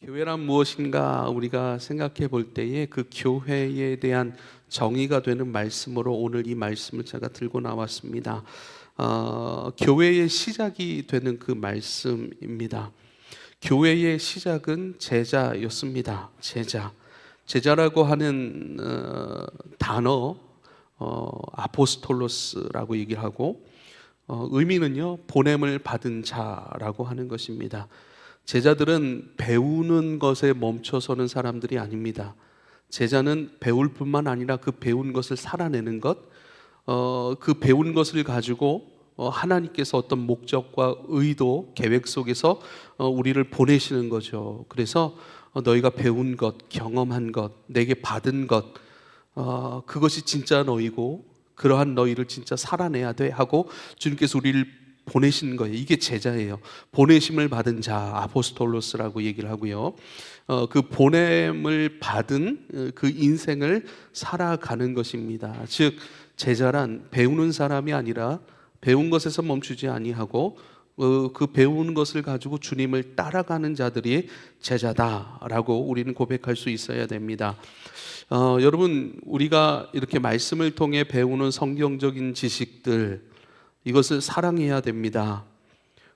교회란 무엇인가 우리가 생각해 볼 때에 그 교회에 대한 정의가 되는 말씀으로 오늘 이 말씀을 제가 들고 나왔습니다. 교회의 시작이 되는 그 말씀입니다. 교회의 시작은 제자였습니다. 제자라고 하는 단어 아포스톨로스라고 얘기를 하고 의미는요 보냄을 받은 자라고 하는 것입니다. 제자들은 배우는 것에 멈춰서는 사람들이 아닙니다. 제자는 배울 뿐만 아니라 그 배운 것을 살아내는 것, 그 배운 것을 가지고 하나님께서 어떤 목적과 의도, 계획 속에서 우리를 보내시는 거죠. 그래서 너희가 배운 것, 경험한 것, 내게 받은 것, 그것이 진짜 너희고 그러한 너희를 진짜 살아내야 돼 하고 주님께서 우리를 보내신 거예요. 이게 제자예요. 보내심을 받은 자, 아포스톨로스라고 얘기를 하고요. 그 보냄을 받은 그 인생을 살아가는 것입니다. 즉 제자란 배우는 사람이 아니라 배운 것에서 멈추지 아니하고 그 배우는 것을 가지고 주님을 따라가는 자들이 제자다라고 우리는 고백할 수 있어야 됩니다. 여러분, 우리가 이렇게 말씀을 통해 배우는 성경적인 지식들, 이것을 사랑해야 됩니다.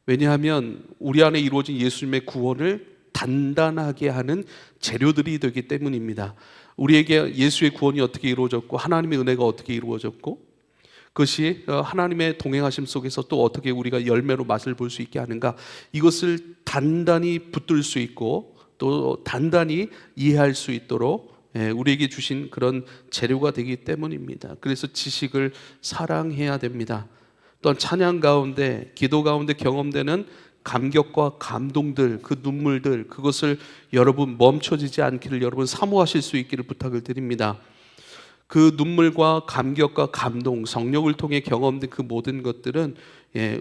왜냐하면 우리 안에 이루어진 예수님의 구원을 단단하게 하는 재료들이 되기 때문입니다. 우리에게 예수의 구원이 어떻게 이루어졌고 하나님의 은혜가 어떻게 이루어졌고 그것이 하나님의 동행하심 속에서 또 어떻게 우리가 열매로 맛을 볼 수 있게 하는가, 이것을 단단히 붙들 수 있고 또 단단히 이해할 수 있도록 우리에게 주신 그런 재료가 되기 때문입니다. 그래서 지식을 사랑해야 됩니다. 또한 찬양 가운데, 기도 가운데 경험되는 감격과 감동들, 그 눈물들, 그것을 여러분 멈춰지지 않기를 여러분 사모하실 수 있기를 부탁을 드립니다. 그 눈물과 감격과 감동, 성령을 통해 경험된 그 모든 것들은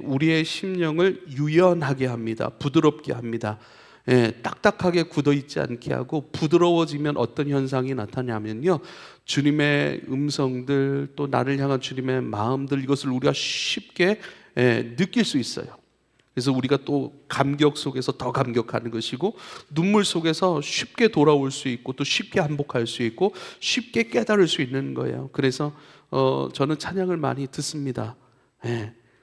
우리의 심령을 유연하게 합니다. 부드럽게 합니다. 딱딱하게 굳어있지 않게 하고, 부드러워지면 어떤 현상이 나타나냐면요, 주님의 음성들, 또 나를 향한 주님의 마음들, 이것을 우리가 쉽게 느낄 수 있어요. 그래서 우리가 또 감격 속에서 더 감격하는 것이고, 눈물 속에서 쉽게 돌아올 수 있고, 또 쉽게 한복할 수 있고, 쉽게 깨달을 수 있는 거예요. 그래서 저는 찬양을 많이 듣습니다.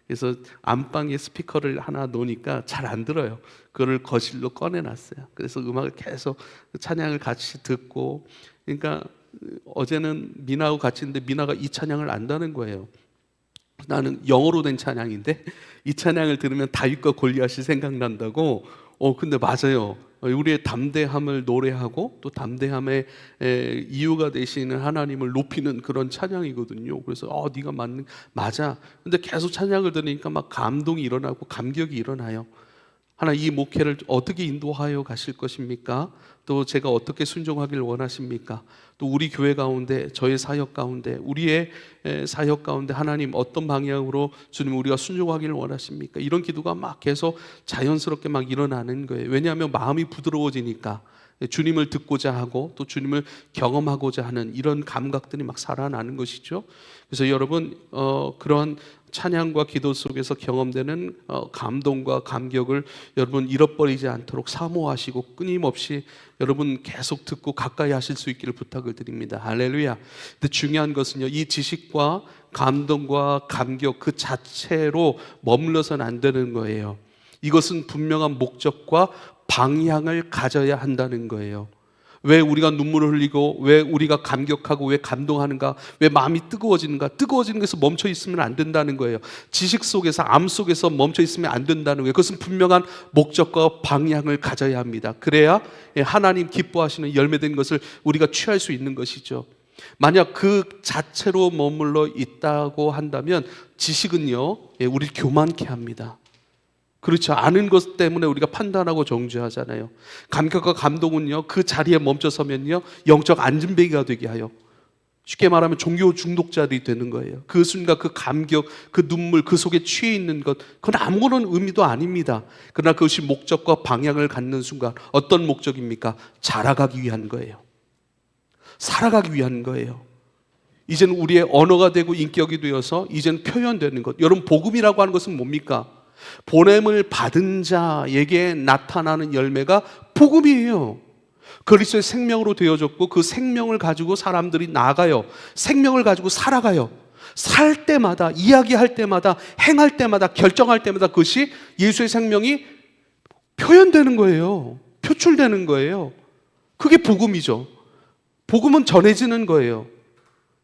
그래서 안방에 스피커를 하나 놓으니까 잘 안 들어요. 그거를 거실로 꺼내놨어요. 그래서 음악을 계속 찬양을 같이 듣고, 그러니까 어제는 미나하고 같이 있는데 미나가 이 찬양을 안다는 거예요. 나는 영어로 된 찬양인데 이 찬양을 들으면 다윗과 골리앗이 생각난다고. 근데 맞아요. 우리의 담대함을 노래하고 또 담대함의 이유가 되시는 하나님을 높이는 그런 찬양이거든요. 그래서 네가 맞아. 근데 계속 찬양을 들으니까 막 감동이 일어나고 감격이 일어나요. 하나, 이 목회를 어떻게 인도하여 가실 것입니까? 또 제가 어떻게 순종하길 원하십니까? 또 우리 교회 가운데, 저의 사역 가운데, 우리의 사역 가운데 하나님 어떤 방향으로 주님 우리가 순종하기를 원하십니까? 이런 기도가 막 계속 자연스럽게 막 일어나는 거예요. 왜냐하면 마음이 부드러워지니까 주님을 듣고자 하고 또 주님을 경험하고자 하는 이런 감각들이 막 살아나는 것이죠. 그래서 여러분, 그러한 찬양과 기도 속에서 경험되는 감동과 감격을 여러분 잃어버리지 않도록 사모하시고 끊임없이 여러분 계속 듣고 가까이 하실 수 있기를 부탁을 드립니다. 할렐루야. 근데 중요한 것은요, 이 지식과 감동과 감격 그 자체로 머물러서는 안 되는 거예요. 이것은 분명한 목적과 방향을 가져야 한다는 거예요. 왜 우리가 눈물을 흘리고 왜 우리가 감격하고 왜 감동하는가, 왜 마음이 뜨거워지는가? 뜨거워지는 것에서 멈춰 있으면 안 된다는 거예요. 지식 속에서, 암 속에서 멈춰 있으면 안 된다는 거예요. 그것은 분명한 목적과 방향을 가져야 합니다. 그래야 하나님 기뻐하시는 열매된 것을 우리가 취할 수 있는 것이죠. 만약 그 자체로 머물러 있다고 한다면 지식은요, 우리를 교만케 합니다. 그렇죠. 아는 것 때문에 우리가 판단하고 정죄하잖아요. 감격과 감동은요, 그 자리에 멈춰서면요, 영적 안진뱅이가 되게 하여, 쉽게 말하면 종교 중독자들이 되는 거예요. 그 순간 그 감격, 그 눈물, 그 속에 취해 있는 것, 그건 아무런 의미도 아닙니다. 그러나 그것이 목적과 방향을 갖는 순간 어떤 목적입니까? 자라가기 위한 거예요. 살아가기 위한 거예요. 이제는 우리의 언어가 되고 인격이 되어서 이제는 표현되는 것. 여러분, 복음이라고 하는 것은 뭡니까? 보냄을 받은 자에게 나타나는 열매가 복음이에요. 그리스도의 생명으로 되어졌고 그 생명을 가지고 사람들이 나아가요. 생명을 가지고 살아가요. 살 때마다, 이야기할 때마다, 행할 때마다, 결정할 때마다 그것이 예수의 생명이 표현되는 거예요. 표출되는 거예요. 그게 복음이죠. 복음은 전해지는 거예요.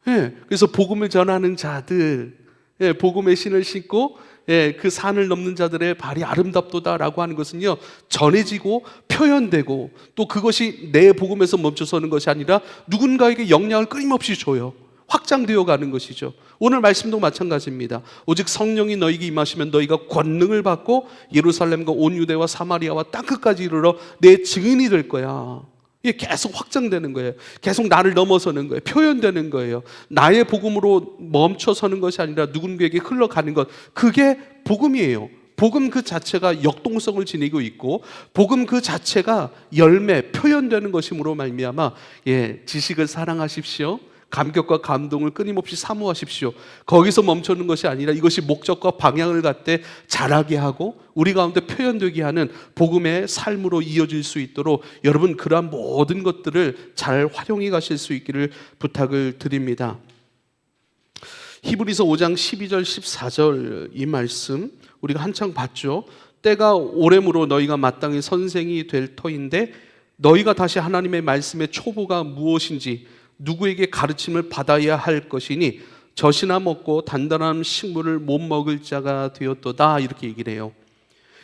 예, 그래서 복음을 전하는 자들, 예, 복음의 신을 신고 예, 그 산을 넘는 자들의 발이 아름답도다라고 하는 것은요, 전해지고 표현되고 또 그것이 내 복음에서 멈춰서는 것이 아니라 누군가에게 영향을 끊임없이 줘요. 확장되어 가는 것이죠. 오늘 말씀도 마찬가지입니다. 오직 성령이 너희에게 임하시면 너희가 권능을 받고 예루살렘과 온 유대와 사마리아와 땅끝까지 이르러 내 증인이 될 거야. 이게 계속 확장되는 거예요. 계속 나를 넘어서는 거예요. 표현되는 거예요. 나의 복음으로 멈춰서는 것이 아니라 누군가에게 흘러가는 것, 그게 복음이에요. 복음 그 자체가 역동성을 지니고 있고 복음 그 자체가 열매, 표현되는 것이므로 말미암아 예, 지식을 사랑하십시오. 감격과 감동을 끊임없이 사모하십시오. 거기서 멈추는 것이 아니라 이것이 목적과 방향을 갖되 자라게 하고 우리 가운데 표현되게 하는 복음의 삶으로 이어질 수 있도록 여러분 그러한 모든 것들을 잘 활용해 가실 수 있기를 부탁을 드립니다. 히브리서 5장 12절 14절 이 말씀 우리가 한창 봤죠. 때가 오래므로 너희가 마땅히 선생이 될 터인데 너희가 다시 하나님의 말씀의 초보가 무엇인지 누구에게 가르침을 받아야 할 것이니 젖이나 먹고 단단한 식물을 못 먹을 자가 되었도다 이렇게 얘기를 해요.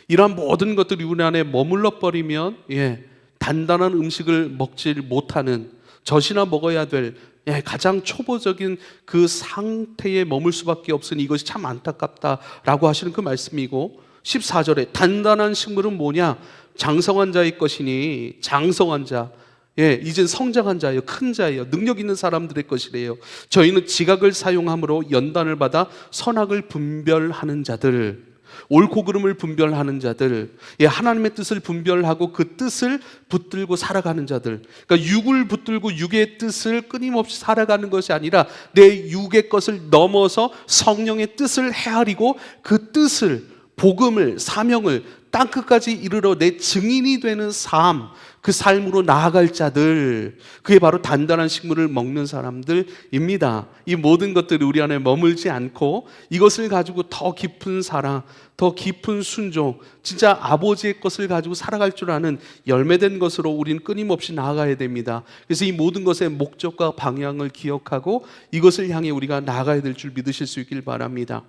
이러한 모든 것들이 우리 안에 머물러 버리면 예, 단단한 음식을 먹질 못하는 젖이나 먹어야 될 예, 가장 초보적인 그 상태에 머물 수밖에 없으니 이것이 참 안타깝다라고 하시는 그 말씀이고 14절에 단단한 식물은 뭐냐? 장성한 자의 것이니 장성한 자 예, 이젠 성장한 자예요. 큰 자예요. 능력 있는 사람들의 것이래요. 저희는 지각을 사용함으로 연단을 받아 선악을 분별하는 자들, 옳고 그름을 분별하는 자들, 예, 하나님의 뜻을 분별하고 그 뜻을 붙들고 살아가는 자들. 그러니까 육을 붙들고 육의 뜻을 끊임없이 살아가는 것이 아니라 내 육의 것을 넘어서 성령의 뜻을 헤아리고 그 뜻을, 복음을, 사명을 땅끝까지 이르러 내 증인이 되는 삶, 그 삶으로 나아갈 자들, 그게 바로 단단한 식물을 먹는 사람들입니다. 이 모든 것들이 우리 안에 머물지 않고 이것을 가지고 더 깊은 사랑, 더 깊은 순종, 진짜 아버지의 것을 가지고 살아갈 줄 아는 열매된 것으로 우리는 끊임없이 나아가야 됩니다. 그래서 이 모든 것의 목적과 방향을 기억하고 이것을 향해 우리가 나아가야 될 줄 믿으실 수 있길 바랍니다.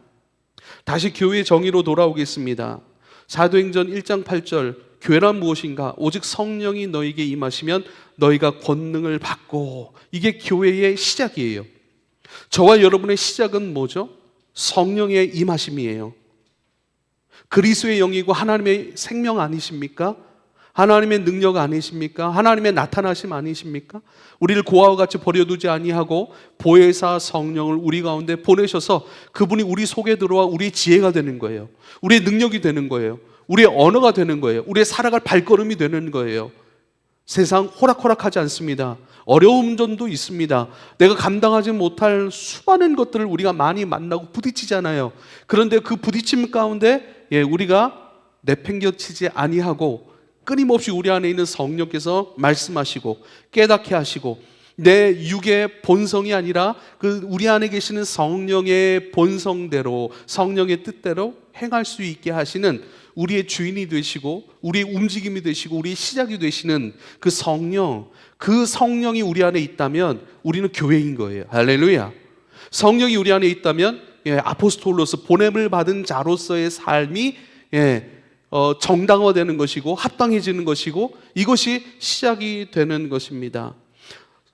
다시 교회의 정의로 돌아오겠습니다. 사도행전 1장 8절 교회란 무엇인가? 오직 성령이 너에게 임하시면 너희가 권능을 받고, 이게 교회의 시작이에요. 저와 여러분의 시작은 뭐죠? 성령의 임하심이에요. 그리스도의 영이고 하나님의 생명 아니십니까? 하나님의 능력 아니십니까? 하나님의 나타나심 아니십니까? 우리를 고아와 같이 버려두지 아니하고 보혜사 성령을 우리 가운데 보내셔서 그분이 우리 속에 들어와 우리의 지혜가 되는 거예요. 우리의 능력이 되는 거예요. 우리의 언어가 되는 거예요. 우리의 살아갈 발걸음이 되는 거예요. 세상 호락호락하지 않습니다. 어려운 점도 있습니다. 내가 감당하지 못할 수많은 것들을 우리가 많이 만나고 부딪히잖아요. 그런데 그 부딪힘 가운데 우리가 내팽겨치지 아니하고 끊임없이 우리 안에 있는 성령께서 말씀하시고 깨닫게 하시고 내 육의 본성이 아니라 그 우리 안에 계시는 성령의 본성대로, 성령의 뜻대로 행할 수 있게 하시는 우리의 주인이 되시고 우리의 움직임이 되시고 우리의 시작이 되시는 그 성령, 그 성령이 우리 안에 있다면 우리는 교회인 거예요. 할렐루야. 성령이 우리 안에 있다면 아포스톨로서 보냄을 받은 자로서의 삶이 정당화되는 것이고 합당해지는 것이고 이것이 시작이 되는 것입니다.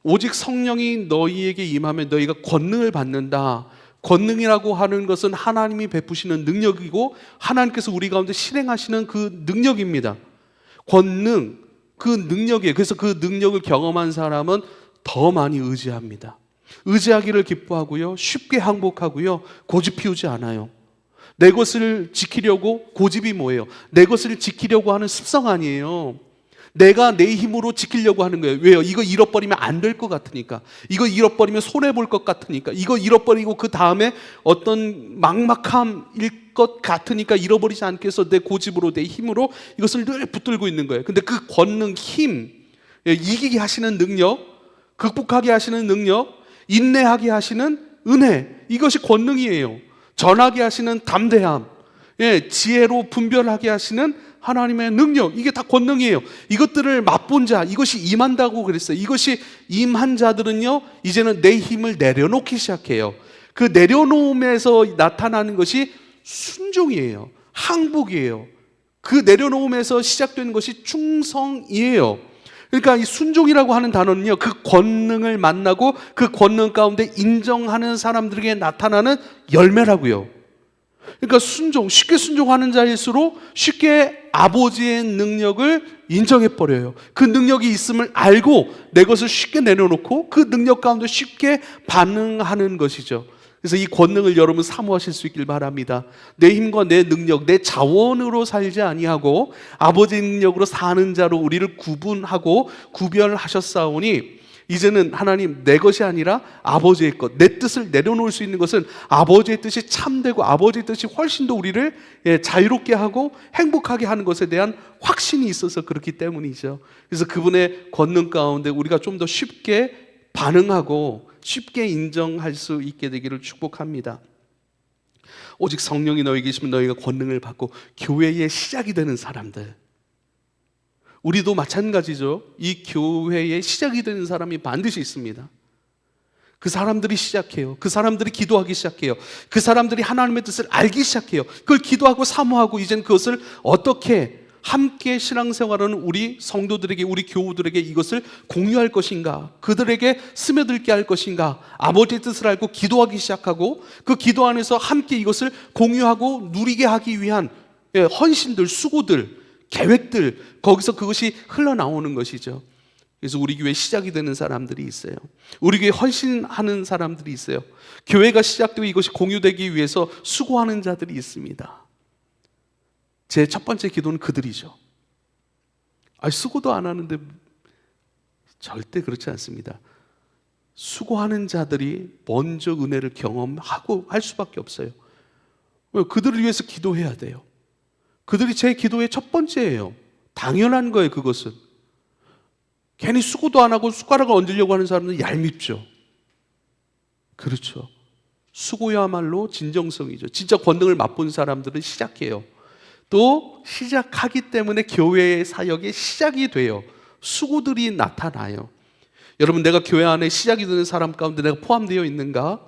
오직 성령이 너희에게 임하면 너희가 권능을 받는다. 권능이라고 하는 것은 하나님이 베푸시는 능력이고 하나님께서 우리 가운데 실행하시는 그 능력입니다. 권능, 그 능력이에요. 그래서 그 능력을 경험한 사람은 더 많이 의지합니다. 의지하기를 기뻐하고요, 쉽게 항복하고요, 고집 피우지 않아요. 내 것을 지키려고 고집이 뭐예요? 내 것을 지키려고 하는 습성 아니에요. 내가 내 힘으로 지키려고 하는 거예요. 왜요? 이거 잃어버리면 안 될 것 같으니까. 이거 잃어버리면 손해볼 것 같으니까. 이거 잃어버리고 그 다음에 어떤 막막함일 것 같으니까 잃어버리지 않기 위해서 내 고집으로, 내 힘으로 이것을 늘 붙들고 있는 거예요. 근데 그 권능, 힘, 이기게 하시는 능력, 극복하게 하시는 능력, 인내하게 하시는 은혜, 이것이 권능이에요. 전하게 하시는 담대함, 지혜로 분별하게 하시는 하나님의 능력, 이게 다 권능이에요. 이것들을 맛본 자, 이것이 임한다고 그랬어요. 이것이 임한 자들은요, 이제는 내 힘을 내려놓기 시작해요. 그 내려놓음에서 나타나는 것이 순종이에요. 항복이에요. 그 내려놓음에서 시작되는 것이 충성이에요. 그러니까 이 순종이라고 하는 단어는요, 그 권능을 만나고 그 권능 가운데 인정하는 사람들에게 나타나는 열매라고요. 그러니까 순종, 쉽게 순종하는 자일수록 쉽게 아버지의 능력을 인정해버려요. 그 능력이 있음을 알고 내 것을 쉽게 내려놓고 그 능력 가운데 쉽게 반응하는 것이죠. 그래서 이 권능을 여러분 사모하실 수 있길 바랍니다. 내 힘과 내 능력, 내 자원으로 살지 아니하고 아버지의 능력으로 사는 자로 우리를 구분하고 구별하셨사오니, 이제는 하나님, 내 것이 아니라 아버지의 것, 내 뜻을 내려놓을 수 있는 것은 아버지의 뜻이 참되고 아버지의 뜻이 훨씬 더 우리를 자유롭게 하고 행복하게 하는 것에 대한 확신이 있어서 그렇기 때문이죠. 그래서 그분의 권능 가운데 우리가 좀 더 쉽게 반응하고 쉽게 인정할 수 있게 되기를 축복합니다. 오직 성령이 너희에게 계시면 너희가 권능을 받고, 교회의 시작이 되는 사람들, 우리도 마찬가지죠. 이 교회의 시작이 되는 사람이 반드시 있습니다. 그 사람들이 시작해요. 그 사람들이 기도하기 시작해요. 그 사람들이 하나님의 뜻을 알기 시작해요. 그걸 기도하고 사모하고 이제는 그것을 어떻게 함께 신앙생활하는 우리 성도들에게, 우리 교우들에게 이것을 공유할 것인가, 그들에게 스며들게 할 것인가, 아버지의 뜻을 알고 기도하기 시작하고 그 기도 안에서 함께 이것을 공유하고 누리게 하기 위한 헌신들, 수고들, 계획들, 거기서 그것이 흘러나오는 것이죠. 그래서 우리 교회 시작이 되는 사람들이 있어요. 우리 교회 헌신하는 사람들이 있어요. 교회가 시작되고 이것이 공유되기 위해서 수고하는 자들이 있습니다. 제 첫 번째 기도는 그들이죠. 수고도 안 하는데, 절대 그렇지 않습니다. 수고하는 자들이 먼저 은혜를 경험하고 할 수밖에 없어요. 그들을 위해서 기도해야 돼요. 그들이 제 기도의 첫 번째예요. 당연한 거예요. 그것은 괜히 수고도 안 하고 숟가락을 얹으려고 하는 사람은 얄밉죠. 그렇죠. 수고야말로 진정성이죠. 진짜 권능을 맛본 사람들은 시작해요. 또 시작하기 때문에 교회의 사역의 시작이 돼요. 수고들이 나타나요. 여러분, 내가 교회 안에 시작이 되는 사람 가운데 내가 포함되어 있는가?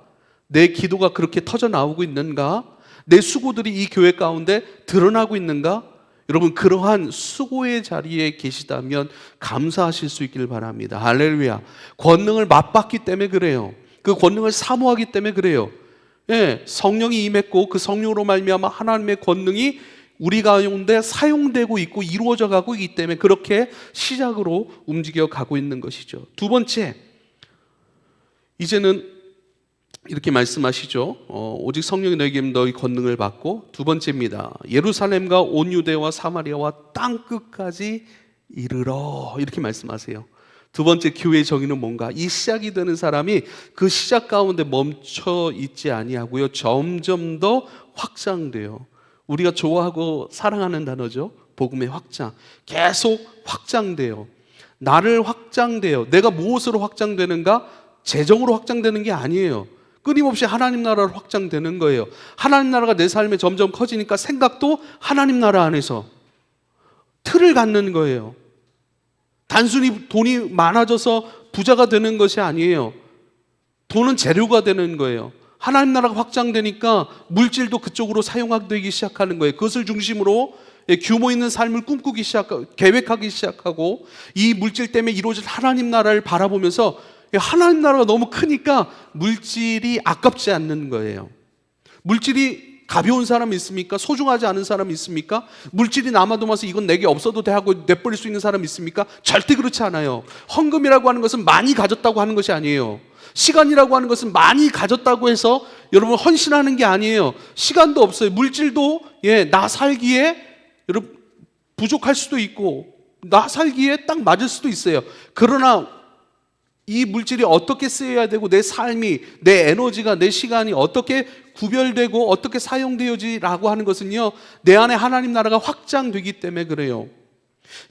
내 기도가 그렇게 터져 나오고 있는가? 내 수고들이 이 교회 가운데 드러나고 있는가? 여러분, 그러한 수고의 자리에 계시다면 감사하실 수 있기를 바랍니다. 할렐루야. 권능을 맛봤기 때문에 그래요. 그 권능을 사모하기 때문에 그래요. 성령이 임했고 그 성령으로 말미암아 하나님의 권능이 우리 가운데 사용되고 있고 이루어져 가고 있기 때문에 그렇게 시작으로 움직여 가고 있는 것이죠. 두 번째, 이제는 이렇게 말씀하시죠. 오직 성령이 너에게 너희 권능을 받고, 두 번째입니다. 예루살렘과 온 유대와 사마리아와 땅 끝까지 이르러, 이렇게 말씀하세요. 두 번째 교회의 정의는 뭔가? 이 시작이 되는 사람이 그 시작 가운데 멈춰 있지 아니하고요, 점점 더 확장돼요. 우리가 좋아하고 사랑하는 단어죠. 복음의 확장. 계속 확장돼요. 나를 확장돼요. 내가 무엇으로 확장되는가? 재정으로 확장되는 게 아니에요. 끊임없이 하나님 나라로 확장되는 거예요. 하나님 나라가 내 삶에 점점 커지니까 생각도 하나님 나라 안에서 틀을 갖는 거예요. 단순히 돈이 많아져서 부자가 되는 것이 아니에요. 돈은 재료가 되는 거예요. 하나님 나라가 확장되니까 물질도 그쪽으로 사용되기 시작하는 거예요. 그것을 중심으로 규모 있는 삶을 꿈꾸기 시작하고 계획하기 시작하고, 이 물질 때문에 이루어질 하나님 나라를 바라보면서 하나님 나라가 너무 크니까 물질이 아깝지 않는 거예요. 물질이 가벼운 사람이 있습니까? 소중하지 않은 사람이 있습니까? 물질이 남아도면서 이건 내게 없어도 돼 하고 내버릴 수 있는 사람이 있습니까? 절대 그렇지 않아요. 헌금이라고 하는 것은 많이 가졌다고 하는 것이 아니에요. 시간이라고 하는 것은 많이 가졌다고 해서 여러분 헌신하는 게 아니에요. 시간도 없어요. 물질도 나 살기에 여러분 부족할 수도 있고, 나 살기에 딱 맞을 수도 있어요. 그러나 이 물질이 어떻게 쓰여야 되고 내 삶이, 내 에너지가, 내 시간이 어떻게 구별되고 어떻게 사용되어지라고 하는 것은요, 내 안에 하나님 나라가 확장되기 때문에 그래요.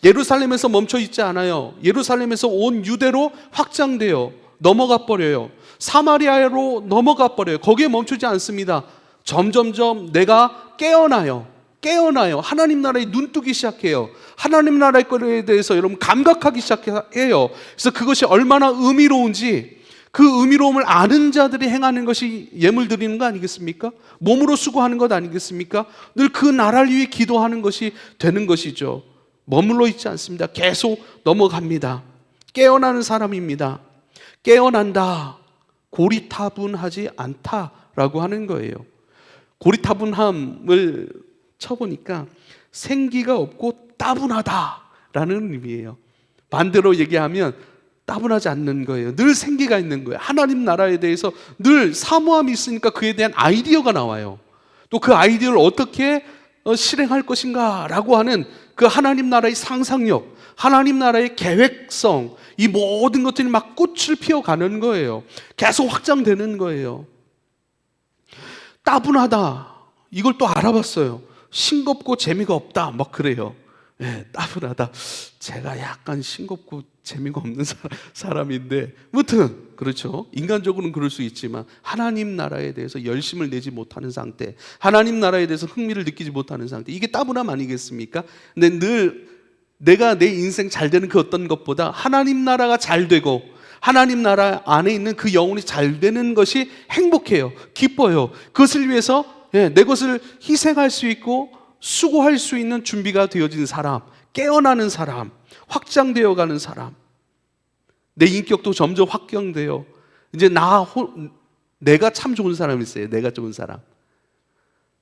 예루살렘에서 멈춰 있지 않아요. 예루살렘에서 온 유대로 확장돼요. 넘어가 버려요. 사마리아로 넘어가 버려요. 거기에 멈추지 않습니다. 점점점 내가 깨어나요. 하나님 나라에 눈뜨기 시작해요. 하나님 나라의 거에 대해서 여러분 감각하기 시작해요. 그래서 그것이 얼마나 의미로운지, 그 의미로움을 아는 자들이 행하는 것이 예물 드리는 거 아니겠습니까? 몸으로 수고하는 것 아니겠습니까? 늘 그 나라를 위해 기도하는 것이 되는 것이죠. 머물러 있지 않습니다. 계속 넘어갑니다. 깨어나는 사람입니다. 깨어난다, 고리타분하지 않다라고 하는 거예요. 고리타분함을 쳐보니까 생기가 없고 따분하다라는 의미예요. 반대로 얘기하면 따분하지 않는 거예요. 늘 생기가 있는 거예요. 하나님 나라에 대해서 늘 사모함이 있으니까 그에 대한 아이디어가 나와요. 또 그 아이디어를 어떻게 실행할 것인가 라고 하는 그 하나님 나라의 상상력, 하나님 나라의 계획성, 이 모든 것들이 막 꽃을 피워가는 거예요. 계속 확장되는 거예요. 따분하다, 이걸 또 알아봤어요. 싱겁고 재미가 없다, 막 그래요. 네, 따분하다. 제가 약간 싱겁고 재미가 없는 사람인데, 무튼 그렇죠. 인간적으로는 그럴 수 있지만 하나님 나라에 대해서 열심을 내지 못하는 상태, 하나님 나라에 대해서 흥미를 느끼지 못하는 상태, 이게 따분함 아니겠습니까? 근데 늘 내가 내 인생 잘 되는 그 어떤 것보다 하나님 나라가 잘 되고 하나님 나라 안에 있는 그 영혼이 잘 되는 것이 행복해요. 기뻐요. 그것을 위해서 내 것을 희생할 수 있고 수고할 수 있는 준비가 되어진 사람, 깨어나는 사람, 확장되어 가는 사람, 내 인격도 점점 확장돼요. 이제 내가 참 좋은 사람이 있어요. 내가 좋은 사람.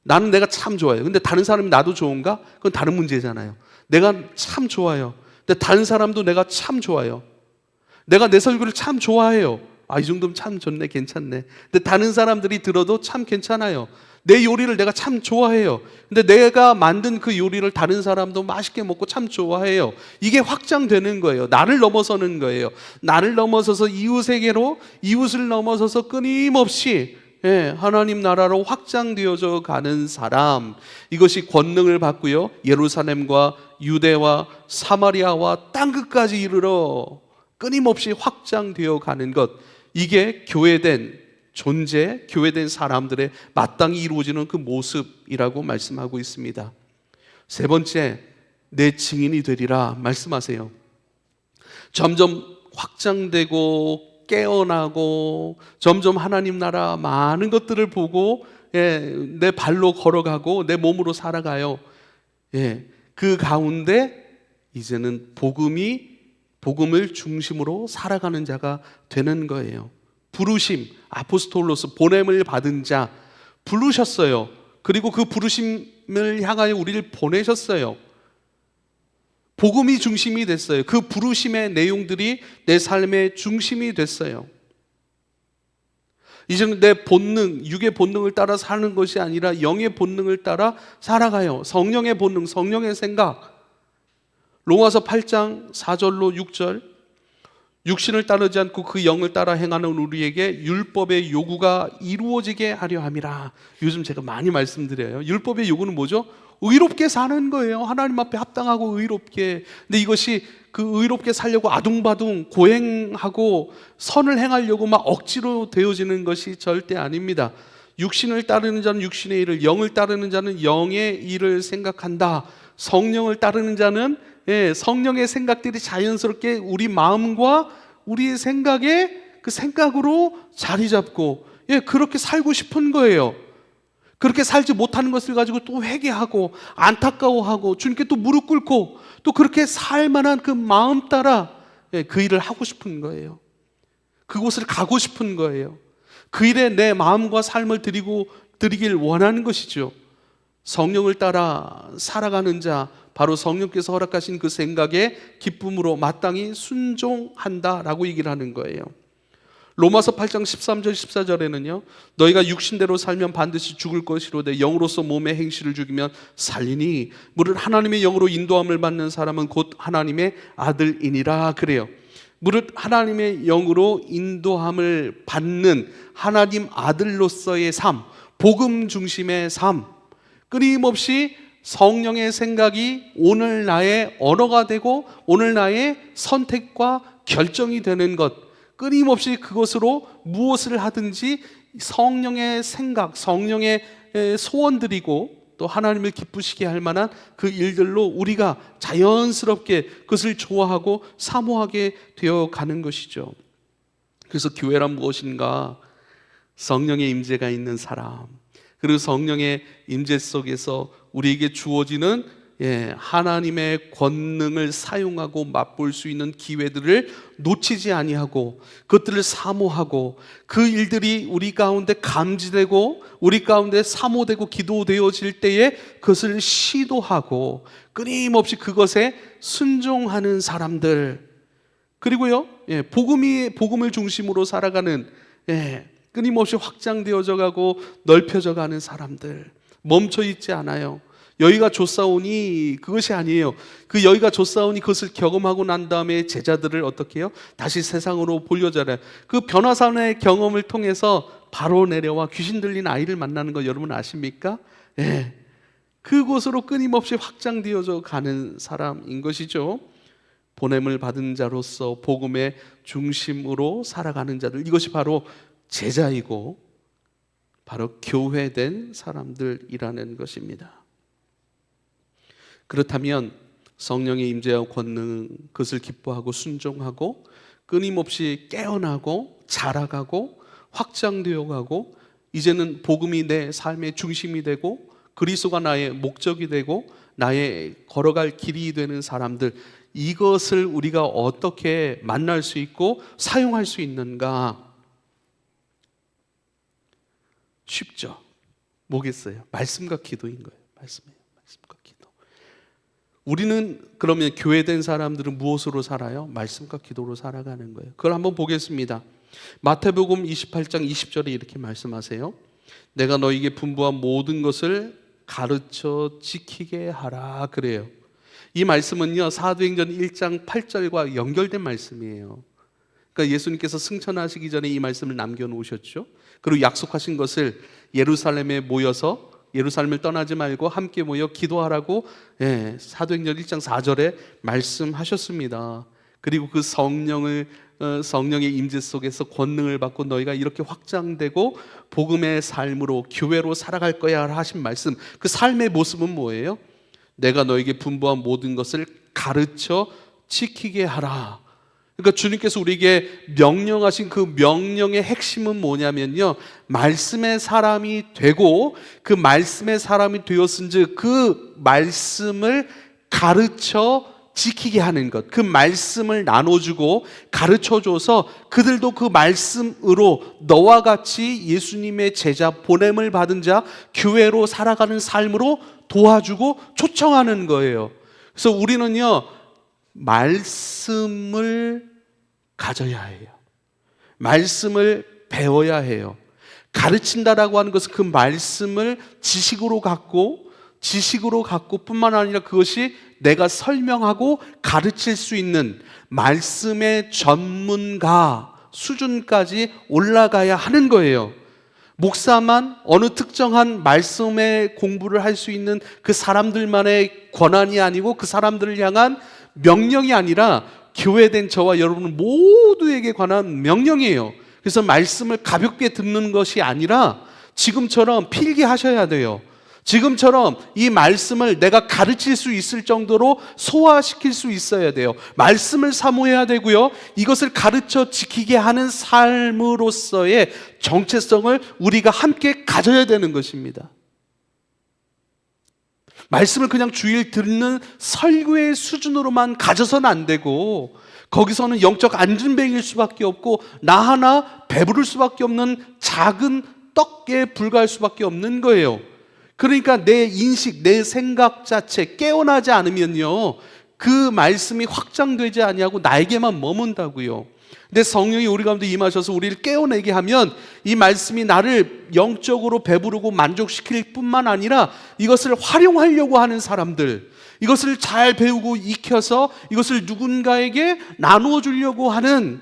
나는 내가 참 좋아요. 근데 다른 사람이 나도 좋은가? 그건 다른 문제잖아요. 내가 참 좋아요. 근데 다른 사람도 내가 참 좋아요. 내가 내 설교를 참 좋아해요. 이 정도면 참 좋네, 괜찮네. 근데 다른 사람들이 들어도 참 괜찮아요. 내 요리를 내가 참 좋아해요. 근데 내가 만든 그 요리를 다른 사람도 맛있게 먹고 참 좋아해요. 이게 확장되는 거예요. 나를 넘어서는 거예요. 나를 넘어서서 이웃에게로, 이웃을 넘어서서 끊임없이 하나님 나라로 확장되어져 가는 사람, 이것이 권능을 받고요, 예루살렘과 유대와 사마리아와 땅끝까지 이르러 끊임없이 확장되어 가는 것, 이게 교회된 존재, 교회된 사람들의 마땅히 이루어지는 그 모습이라고 말씀하고 있습니다. 세 번째, 내 증인이 되리라 말씀하세요. 점점 확장되고 깨어나고 점점 하나님 나라 많은 것들을 보고 내 발로 걸어가고 내 몸으로 살아가요. 그 가운데 이제는 복음을 중심으로 살아가는 자가 되는 거예요. 부르심, 아포스톨로스, 보냄을 받은 자, 부르셨어요. 그리고 그 부르심을 향하여 우리를 보내셨어요. 복음이 중심이 됐어요. 그 부르심의 내용들이 내 삶의 중심이 됐어요. 이제는 내 본능, 육의 본능을 따라 사는 것이 아니라 영의 본능을 따라 살아가요. 성령의 본능, 성령의 생각. 로마서 8장 4절로 6절, 육신을 따르지 않고 그 영을 따라 행하는 우리에게 율법의 요구가 이루어지게 하려 함이라. 요즘 제가 많이 말씀드려요. 율법의 요구는 뭐죠? 의롭게 사는 거예요. 하나님 앞에 합당하고 의롭게. 근데 이것이 그 의롭게 살려고 아둥바둥 고행하고 선을 행하려고 막 억지로 되어지는 것이 절대 아닙니다. 육신을 따르는 자는 육신의 일을, 영을 따르는 자는 영의 일을 생각한다. 성령을 따르는 자는 성령의 생각들이 자연스럽게 우리 마음과 우리의 생각에 그 생각으로 자리 잡고 그렇게 살고 싶은 거예요. 그렇게 살지 못하는 것을 가지고 또 회개하고 안타까워하고 주님께 또 무릎 꿇고 또 그렇게 살 만한 그 마음 따라 그 일을 하고 싶은 거예요. 그곳을 가고 싶은 거예요. 그 일에 내 마음과 삶을 드리길 원하는 것이죠. 성령을 따라 살아가는 자, 바로 성령께서 허락하신 그 생각에 기쁨으로 마땅히 순종한다라고 얘기를 하는 거예요. 로마서 8장 13절 14절에는요 너희가 육신대로 살면 반드시 죽을 것이로되 영으로서 몸의 행실을 죽이면 살리니 무릇 하나님의 영으로 인도함을 받는 사람은 곧 하나님의 아들이니라 그래요. 무릇 하나님의 영으로 인도함을 받는 하나님 아들로서의 삶, 복음 중심의 삶, 끊임없이 성령의 생각이 오늘 나의 언어가 되고 오늘 나의 선택과 결정이 되는 것, 끊임없이 그것으로 무엇을 하든지 성령의 생각, 성령의 소원들이고 또 하나님을 기쁘시게 할 만한 그 일들로 우리가 자연스럽게 그것을 좋아하고 사모하게 되어 가는 것이죠. 그래서 교회란 무엇인가? 성령의 임재가 있는 사람, 그리고 성령의 임재 속에서 우리에게 주어지는 하나님의 권능을 사용하고 맛볼 수 있는 기회들을 놓치지 아니하고 그것들을 사모하고 그 일들이 우리 가운데 감지되고 우리 가운데 사모되고 기도되어질 때에 그것을 시도하고 끊임없이 그것에 순종하는 사람들, 그리고요 복음을 중심으로 살아가는 끊임없이 확장되어져 가고 넓혀져 가는 사람들, 멈춰 있지 않아요. 여기가 좋사오니 그것이 아니에요. 그 여기가 좋사오니 그것을 경험하고 난 다음에 제자들을 어떻게 해요? 다시 세상으로 보려잖아요. 그 변화산의 경험을 통해서 바로 내려와 귀신 들린 아이를 만나는 거 여러분 아십니까? 그곳으로 끊임없이 확장되어져 가는 사람인 것이죠. 보냄을 받은 자로서 복음의 중심으로 살아가는 자들, 이것이 바로 제자이고 바로 교회된 사람들이라는 것입니다. 그렇다면 성령의 임재와 권능, 그것을 기뻐하고 순종하고 끊임없이 깨어나고 자라가고 확장되어 가고 이제는 복음이 내 삶의 중심이 되고 그리스도가 나의 목적이 되고 나의 걸어갈 길이 되는 사람들, 이것을 우리가 어떻게 만날 수 있고 사용할 수 있는가? 쉽죠. 뭐겠어요? 말씀과 기도인 거예요. 말씀과 기도. 우리는 그러면 교회된 사람들은 무엇으로 살아요? 말씀과 기도로 살아가는 거예요. 그걸 한번 보겠습니다. 마태복음 28장 20절에 이렇게 말씀하세요. 내가 너에게 분부한 모든 것을 가르쳐 지키게 하라 그래요. 이 말씀은요 사도행전 1장 8절과 연결된 말씀이에요. 그러니까 예수님께서 승천하시기 전에 이 말씀을 남겨놓으셨죠. 그리고 약속하신 것을 예루살렘에 모여서 예루살렘을 떠나지 말고 함께 모여 기도하라고 사도행전 1장 4절에 말씀하셨습니다. 그리고 그 성령의 임재 속에서 권능을 받고 너희가 이렇게 확장되고 복음의 삶으로 교회로 살아갈 거야 하신 말씀, 그 삶의 모습은 뭐예요? 내가 너에게 분부한 모든 것을 가르쳐 지키게 하라. 그러니까 주님께서 우리에게 명령하신 그 명령의 핵심은 뭐냐면요, 말씀의 사람이 되고 그 말씀의 사람이 되었은즉 그 말씀을 가르쳐 지키게 하는 것, 그 말씀을 나눠주고 가르쳐줘서 그들도 그 말씀으로 너와 같이 예수님의 제자, 보냄을 받은 자, 교회로 살아가는 삶으로 도와주고 초청하는 거예요. 그래서 우리는요 말씀을 가져야 해요. 말씀을 배워야 해요. 가르친다라고 하는 것은 그 말씀을 지식으로 갖고 뿐만 아니라 그것이 내가 설명하고 가르칠 수 있는 말씀의 전문가 수준까지 올라가야 하는 거예요. 목사만 어느 특정한 말씀의 공부를 할 수 있는 그 사람들만의 권한이 아니고 그 사람들을 향한 명령이 아니라 교회된 저와 여러분 모두에게 관한 명령이에요. 그래서 말씀을 가볍게 듣는 것이 아니라 지금처럼 필기하셔야 돼요. 지금처럼 이 말씀을 내가 가르칠 수 있을 정도로 소화시킬 수 있어야 돼요. 말씀을 사모해야 되고요, 이것을 가르쳐 지키게 하는 삶으로서의 정체성을 우리가 함께 가져야 되는 것입니다. 말씀을 그냥 주일 듣는 설교의 수준으로만 가져서는 안 되고 거기서는 영적 안진뱅이일 수밖에 없고 나 하나 배부를 수밖에 없는 작은 떡에 불과할 수밖에 없는 거예요. 그러니까 내 인식, 내 생각 자체 깨어나지 않으면요 그 말씀이 확장되지 아니하고 나에게만 머문다고요. 근데 성령이 우리 가운데 임하셔서 우리를 깨어내게 하면 이 말씀이 나를 영적으로 배부르고 만족시킬 뿐만 아니라 이것을 활용하려고 하는 사람들, 이것을 잘 배우고 익혀서 이것을 누군가에게 나누어 주려고 하는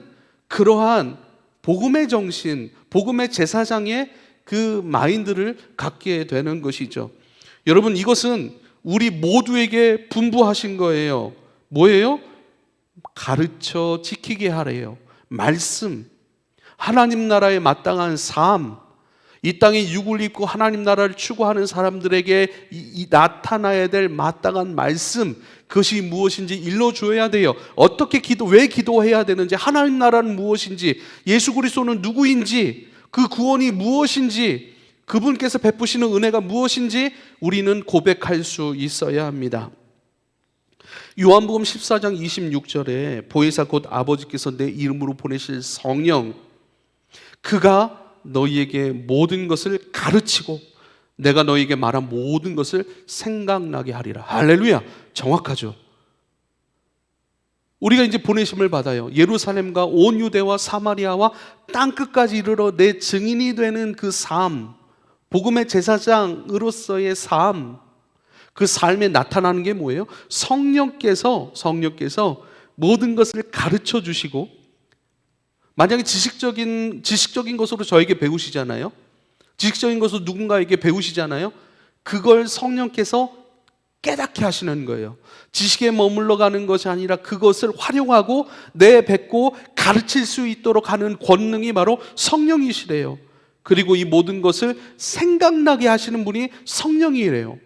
그러한 복음의 정신, 복음의 제사장의 그 마인드를 갖게 되는 것이죠. 여러분, 이것은 우리 모두에게 분부하신 거예요. 뭐예요? 가르쳐 지키게 하래요. 말씀, 하나님 나라에 마땅한 삶, 이 땅에 육을 입고 하나님 나라를 추구하는 사람들에게 나타나야 될 마땅한 말씀, 그것이 무엇인지 일러줘야 돼요. 어떻게 왜 기도해야 되는지, 하나님 나라는 무엇인지, 예수 그리스도는 누구인지, 그 구원이 무엇인지, 그분께서 베푸시는 은혜가 무엇인지 우리는 고백할 수 있어야 합니다. 요한복음 14장 26절에 보혜사 곧 아버지께서 내 이름으로 보내실 성령, 그가 너희에게 모든 것을 가르치고 내가 너희에게 말한 모든 것을 생각나게 하리라. 할렐루야. 정확하죠. 우리가 이제 보내심을 받아요. 예루살렘과 온 유대와 사마리아와 땅끝까지 이르러 내 증인이 되는 그 삶, 복음의 제사장으로서의 삶, 그 삶에 나타나는 게 뭐예요? 성령께서 모든 것을 가르쳐 주시고, 만약에 지식적인 것으로 저에게 배우시잖아요. 지식적인 것으로 누군가에게 배우시잖아요. 그걸 성령께서 깨닫게 하시는 거예요. 지식에 머물러 가는 것이 아니라 그것을 활용하고 내뱉고 가르칠 수 있도록 하는 권능이 바로 성령이시래요. 그리고 이 모든 것을 생각나게 하시는 분이 성령이래요.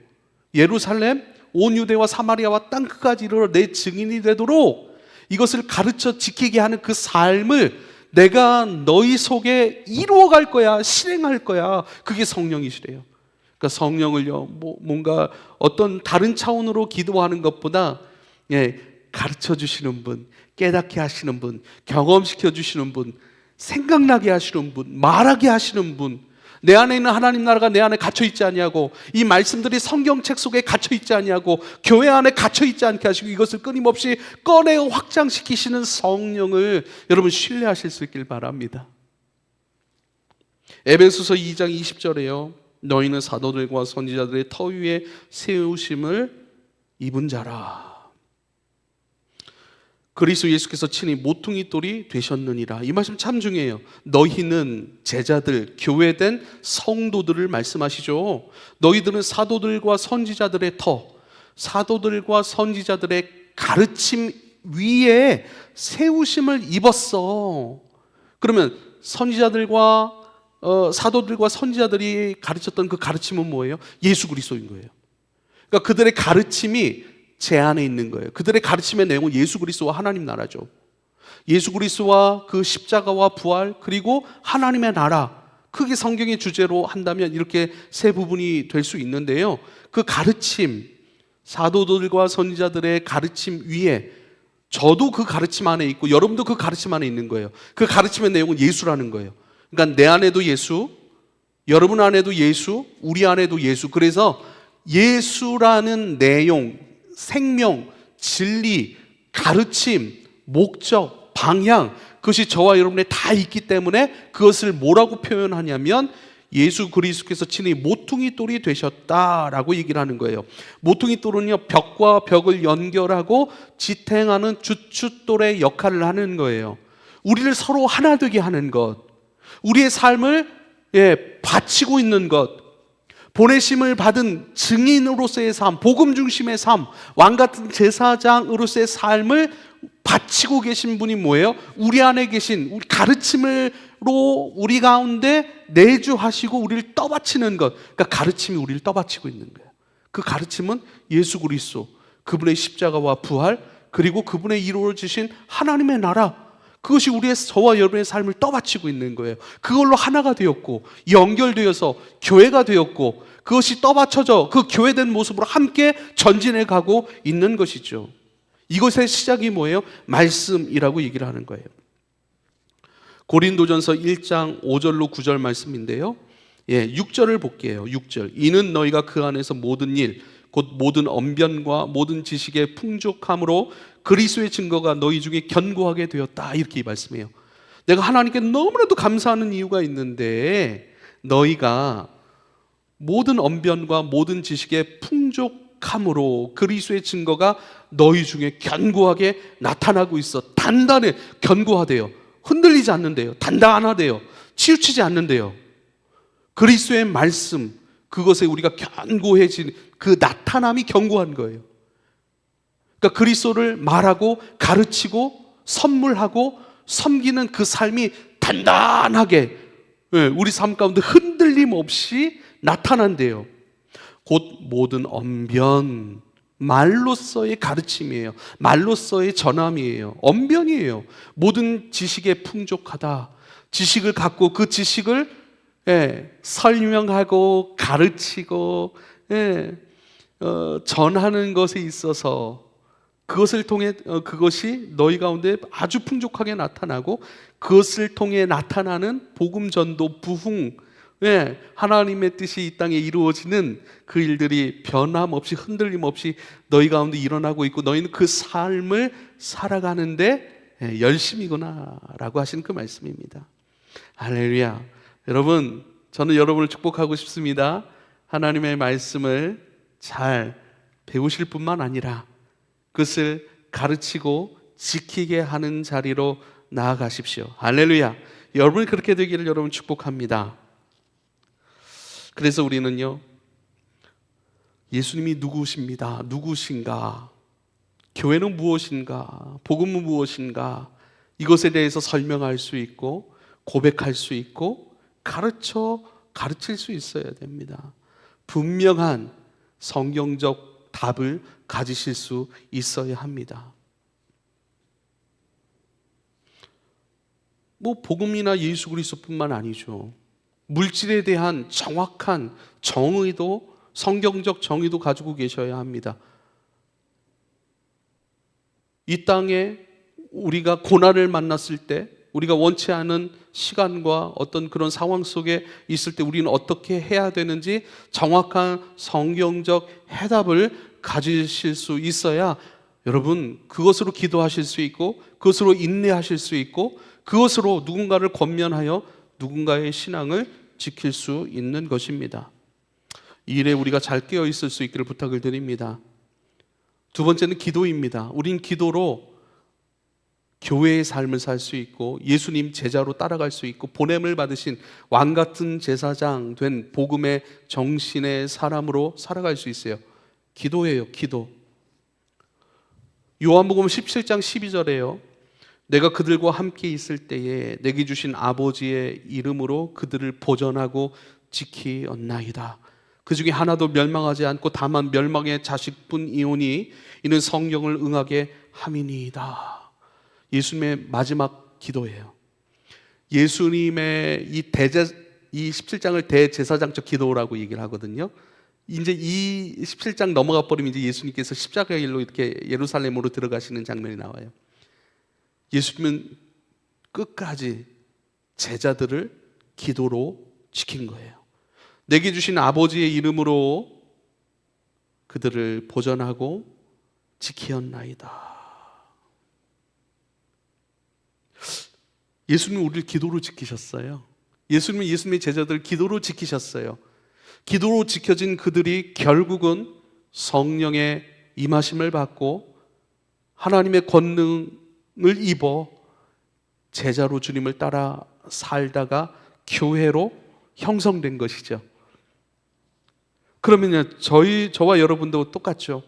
예루살렘, 온 유대와 사마리아와 땅끝까지 이르러 내 증인이 되도록 이것을 가르쳐 지키게 하는 그 삶을 내가 너희 속에 이루어갈 거야, 실행할 거야. 그게 성령이시래요. 그러니까 성령을요, 뭔가 어떤 다른 차원으로 기도하는 것보다 가르쳐 주시는 분, 깨닫게 하시는 분, 경험시켜 주시는 분, 생각나게 하시는 분, 말하게 하시는 분, 내 안에 있는 하나님 나라가 내 안에 갇혀 있지 아니하고, 이 말씀들이 성경책 속에 갇혀 있지 아니하고, 교회 안에 갇혀 있지 않게 하시고, 이것을 끊임없이 꺼내어 확장시키시는 성령을 여러분 신뢰하실 수 있길 바랍니다. 에베소서 2장 20절에요. 너희는 사도들과 선지자들의 터 위에 세우심을 입은 자라. 그리스도 예수께서 친히 모퉁이 돌이 되셨느니라. 이 말씀 참 중요해요. 너희는 제자들, 교회된 성도들을 말씀하시죠. 너희들은 사도들과 선지자들의 터, 사도들과 선지자들의 가르침 위에 세우심을 입었어. 그러면 선지자들과 사도들과 선지자들이 가르쳤던 그 가르침은 뭐예요? 예수 그리스도인 거예요. 그러니까 그들의 가르침이 제 안에 있는 거예요. 그들의 가르침의 내용은 예수 그리스도와 하나님 나라죠. 예수 그리스도와 그 십자가와 부활, 그리고 하나님의 나라, 크게 성경의 주제로 한다면 이렇게 세 부분이 될 수 있는데요. 그 가르침, 사도들과 선지자들의 가르침 위에 저도 그 가르침 안에 있고 여러분도 그 가르침 안에 있는 거예요. 그 가르침의 내용은 예수라는 거예요. 그러니까 내 안에도 예수, 여러분 안에도 예수, 우리 안에도 예수. 그래서 예수라는 내용, 생명, 진리, 가르침, 목적, 방향, 그것이 저와 여러분에 다 있기 때문에 그것을 뭐라고 표현하냐면 예수 그리스도께서 친히 모퉁이 돌이 되셨다라고 얘기를 하는 거예요. 모퉁이 돌은요, 벽과 벽을 연결하고 지탱하는 주춧돌의 역할을 하는 거예요. 우리를 서로 하나 되게 하는 것, 우리의 삶을 바치고 있는 것, 보내심을 받은 증인으로서의 삶, 복음 중심의 삶, 왕같은 제사장으로서의 삶을 바치고 계신 분이 뭐예요? 우리 안에 계신 우리 가르침으로 우리 가운데 내주하시고 우리를 떠받치는 것. 그러니까 가르침이 우리를 떠받치고 있는 거예요. 그 가르침은 예수 그리스도, 그분의 십자가와 부활, 그리고 그분의 이루어지신 하나님의 나라, 그것이 저와 여러분의 삶을 떠받치고 있는 거예요. 그걸로 하나가 되었고 연결되어서 교회가 되었고 그것이 떠받쳐져 그 교회된 모습으로 함께 전진해 가고 있는 것이죠. 이것의 시작이 뭐예요? 말씀이라고 얘기를 하는 거예요. 고린도전서 1장 5절로 9절 말씀인데요. 6절을 볼게요. 6절. 이는 너희가 그 안에서 모든 일 곧 모든 언변과 모든 지식의 풍족함으로 그리스도의 증거가 너희 중에 견고하게 되었다. 이렇게 말씀해요. 내가 하나님께 너무나도 감사하는 이유가 있는데 너희가 모든 언변과 모든 지식의 풍족함으로 그리스도의 증거가 너희 중에 견고하게 나타나고 있어. 단단해, 견고하대요. 흔들리지 않는데요. 단단하대요. 치우치지 않는데요. 그리스도의 말씀, 그것에 우리가 견고해진 그 나타남이 견고한 거예요. 그러니까 그리스도를 말하고 가르치고 선물하고 섬기는 그 삶이 단단하게 우리 삶 가운데 흔들림 없이 나타난대요. 곧 모든 언변, 말로서의 가르침이에요. 말로서의 전함이에요. 언변이에요. 모든 지식에 풍족하다. 지식을 갖고 그 지식을 설명하고 가르치고 전하는 것에 있어서 그것을 통해 그것이 너희 가운데 아주 풍족하게 나타나고 그것을 통해 나타나는 복음 전도 부흥, 하나님의 뜻이 이 땅에 이루어지는 그 일들이 변함없이 흔들림 없이 너희 가운데 일어나고 있고 너희는 그 삶을 살아가는데 열심이구나 라고 하신 그 말씀입니다. 할렐루야. 여러분, 저는 여러분을 축복하고 싶습니다. 하나님의 말씀을 잘 배우실 뿐만 아니라 그것을 가르치고 지키게 하는 자리로 나아가십시오. 할렐루야. 여러분이 그렇게 되기를 여러분 축복합니다. 그래서 우리는요, 예수님이 누구신가? 교회는 무엇인가? 복음은 무엇인가? 이것에 대해서 설명할 수 있고 고백할 수 있고 가르칠 수 있어야 됩니다. 분명한 성경적 답을 가지실 수 있어야 합니다. 복음이나 예수 그리스도뿐만 아니죠. 물질에 대한 정확한 정의도, 성경적 정의도 가지고 계셔야 합니다. 이 땅에 우리가 고난을 만났을 때, 우리가 원치 않은 시간과 어떤 그런 상황 속에 있을 때 우리는 어떻게 해야 되는지 정확한 성경적 해답을 가지실 수 있어야 여러분 그것으로 기도하실 수 있고 그것으로 인내하실 수 있고 그것으로 누군가를 권면하여 누군가의 신앙을 지킬 수 있는 것입니다. 이 일에 우리가 잘 깨어 있을 수 있기를 부탁을 드립니다. 두 번째는 기도입니다. 우린 기도로 교회의 삶을 살 수 있고 예수님 제자로 따라갈 수 있고 보냄을 받으신 왕같은 제사장 된 복음의 정신의 사람으로 살아갈 수 있어요. 기도예요. 기도. 요한복음 17장 12절에요. 내가 그들과 함께 있을 때에 내게 주신 아버지의 이름으로 그들을 보전하고 지키었나이다. 그 중에 하나도 멸망하지 않고 다만 멸망의 자식뿐이오니 이는 성경을 응하게 함이니이다. 예수님의 마지막 기도예요. 예수님의 이 17장을 대제사장적 기도라고 얘기를 하거든요. 이제 이 17장 넘어가 버리면 이제 예수님께서 십자가 길로 이렇게 예루살렘으로 들어가시는 장면이 나와요. 예수님은 끝까지 제자들을 기도로 지킨 거예요. 내게 주신 아버지의 이름으로 그들을 보전하고 지키었나이다. 예수님은 우리를 기도로 지키셨어요. 예수님은 예수님의 제자들을 기도로 지키셨어요. 기도로 지켜진 그들이 결국은 성령의 임하심을 받고 하나님의 권능을 입어 제자로 주님을 따라 살다가 교회로 형성된 것이죠. 그러면요, 저와 여러분도 똑같죠.